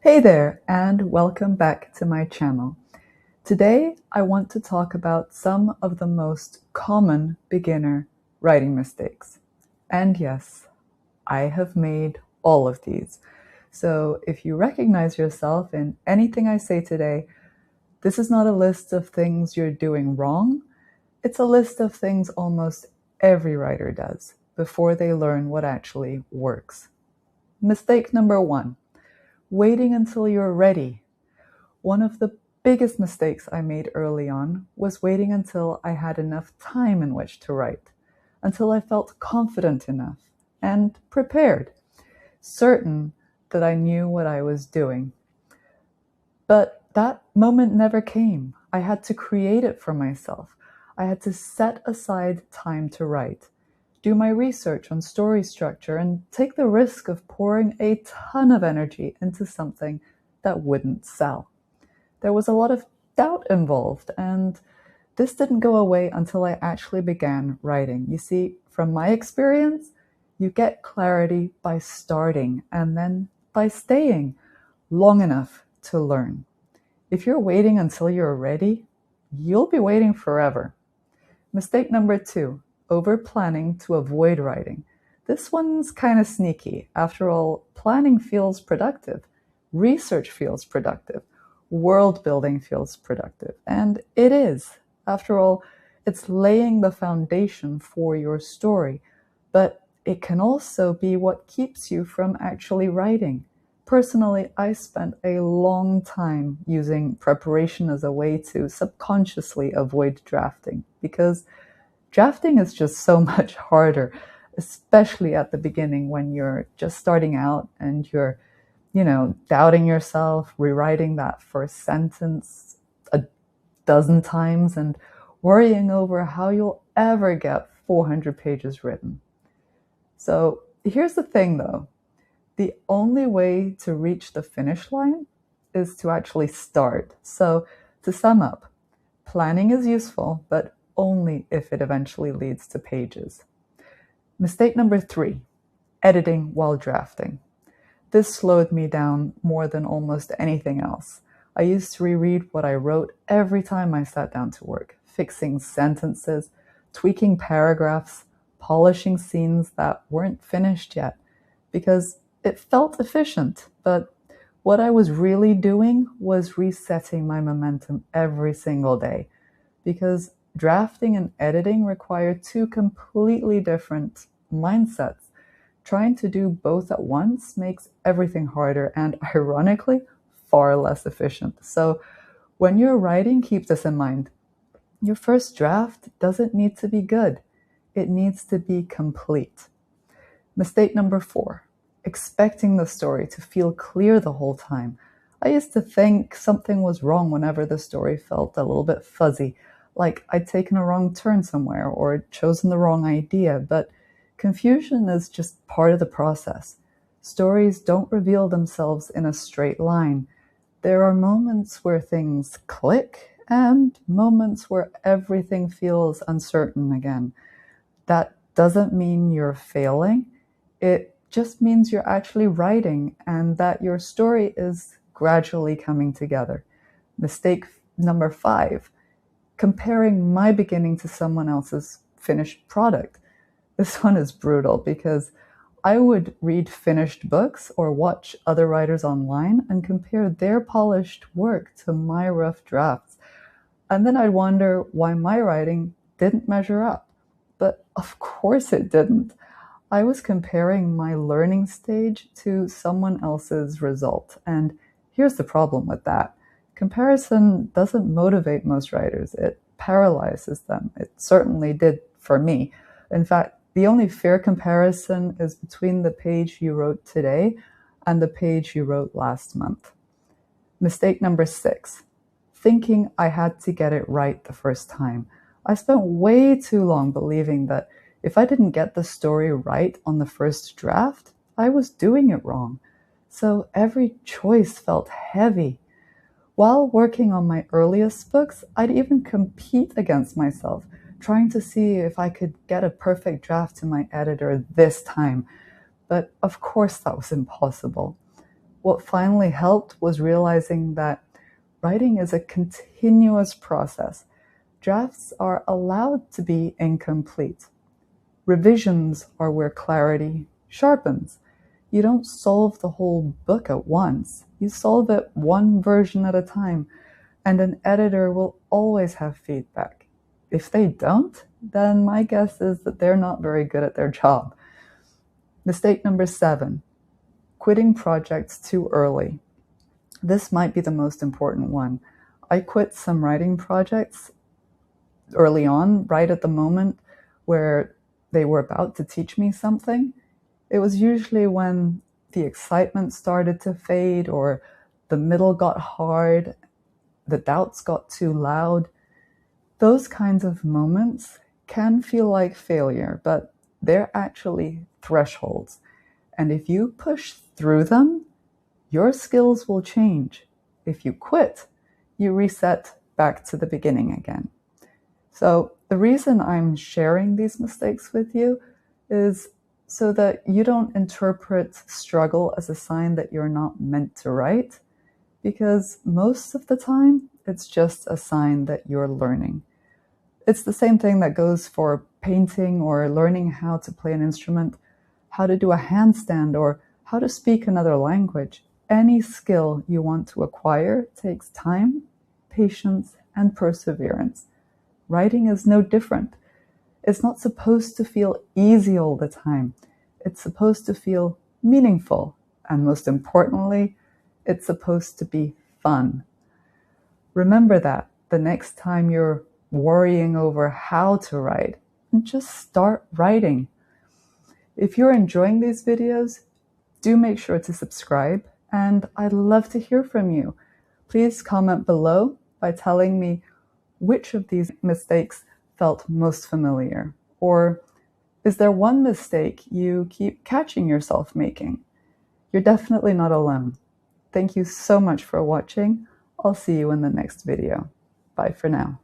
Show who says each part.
Speaker 1: Hey there, and welcome back to my channel. Today, I want to talk about some of the most common beginner writing mistakes. And yes, I have made all of these. So if you recognize yourself in anything I say today, this is not a list of things you're doing wrong. It's a list of things almost every writer does before they learn what actually works. Mistake number one, waiting until you're ready. One of the biggest mistakes I made early on was waiting until I had enough time in which to write, until I felt confident enough and prepared, certain that I knew what I was doing. But that moment never came. I had to create it for myself. I had to set aside time to write, do my research on story structure, and take the risk of pouring a ton of energy into something that wouldn't sell. There was a lot of doubt involved, and this didn't go away until I actually began writing. You see, from my experience, you get clarity by starting and then by staying long enough to learn. If you're waiting until you're ready, you'll be waiting forever. Mistake number two, over planning to avoid writing. This one's kind of sneaky. After all, planning feels productive, research feels productive, world building feels productive, and it is. After all, it's laying the foundation for your story, but it can also be what keeps you from actually writing. Personally, I spent a long time using preparation as a way to subconsciously avoid drafting because drafting is just so much harder, especially at the beginning when you're just starting out and you're, doubting yourself, rewriting that first sentence a dozen times and worrying over how you'll ever get 400 pages written. So here's the thing though. The only way to reach the finish line is to actually start. So, to sum up, planning is useful, but only if it eventually leads to pages. Mistake number three, editing while drafting. This slowed me down more than almost anything else. I used to reread what I wrote every time I sat down to work, fixing sentences, tweaking paragraphs, polishing scenes that weren't finished yet, because it felt efficient, but what I was really doing was resetting my momentum every single day, because drafting and editing require two completely different mindsets. Trying to do both at once makes everything harder and, ironically, far less efficient. So when you're writing, keep this in mind. Your first draft doesn't need to be good. It needs to be complete. Mistake number four, expecting the story to feel clear the whole time. I used to think something was wrong whenever the story felt a little bit fuzzy, like I'd taken a wrong turn somewhere or chosen the wrong idea, but confusion is just part of the process. Stories don't reveal themselves in a straight line. There are moments where things click and moments where everything feels uncertain again. That doesn't mean you're failing. It just means you're actually writing and that your story is gradually coming together. Mistake number five, comparing my beginning to someone else's finished product. This one is brutal because I would read finished books or watch other writers online and compare their polished work to my rough drafts. And then I'd wonder why my writing didn't measure up. But of course it didn't. I was comparing my learning stage to someone else's result. And here's the problem with that. Comparison doesn't motivate most writers. It paralyzes them. It certainly did for me. In fact, the only fair comparison is between the page you wrote today and the page you wrote last month. Mistake number six, thinking I had to get it right the first time. I spent way too long believing that if I didn't get the story right on the first draft, I was doing it wrong. So every choice felt heavy. While working on my earliest books, I'd even compete against myself, trying to see if I could get a perfect draft to my editor this time. But of course that was impossible. What finally helped was realizing that writing is a continuous process. Drafts are allowed to be incomplete. Revisions are where clarity sharpens. You don't solve the whole book at once. You solve it one version at a time, and an editor will always have feedback. If they don't, then my guess is that they're not very good at their job. Mistake number 7, quitting projects too early. This might be the most important one. I quit some writing projects early on, right at the moment where they were about to teach me something. It was usually when the excitement started to fade, or the middle got hard, the doubts got too loud. Those kinds of moments can feel like failure, but they're actually thresholds. And if you push through them, your skills will change. If you quit, you reset back to the beginning again. So the reason I'm sharing these mistakes with you is so that you don't interpret struggle as a sign that you're not meant to write, because most of the time, it's just a sign that you're learning. It's the same thing that goes for painting or learning how to play an instrument, how to do a handstand, or how to speak another language. Any skill you want to acquire takes time, patience, and perseverance. Writing is no different. It's not supposed to feel easy all the time. It's supposed to feel meaningful. And most importantly, it's supposed to be fun. Remember that the next time you're worrying over how to write, just start writing. If you're enjoying these videos, do make sure to subscribe, and I'd love to hear from you. Please comment below by telling me which of these mistakes felt most familiar, or is there one mistake you keep catching yourself making? You're definitely not alone. Thank you so much for watching. I'll see you in the next video. Bye for now.